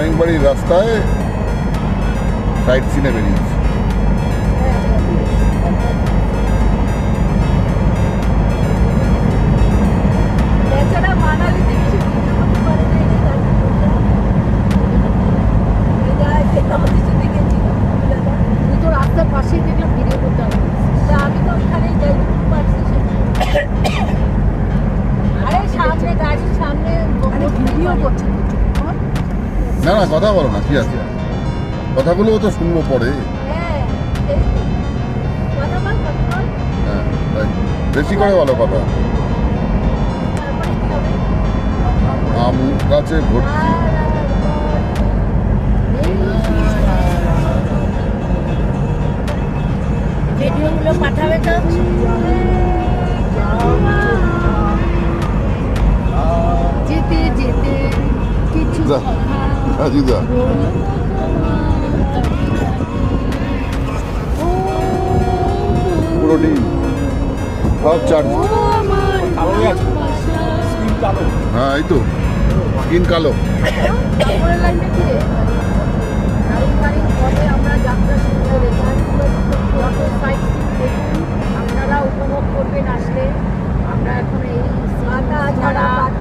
কানিংবাড়ির রাস্তায় সাইড সিনে বেরিয়েছি। রাস্তার পাশেই দেখলাম ভিডিও করতে হবে। আমি তো ওখানেই যাই পারছি। আরে সামনে গাড়ির সামনে ভিডিও করছে। না না কথা বলো না, কি আছে, কথাগুলো তো শুনবো পরে। হ্যাঁ কথা বল। হ্যাঁ তাই বেশি করে বলো কথা। তারপরে কি হবে? আম গাছে ভর্তি। ভিডিওগুলো পাঠাবে তো। যেতে যেতে কিছু যা রাজুদা পুরো ডিম সব চার্জ। হ্যাঁ এই তো স্কিন কালো। লাইনটা কি রে?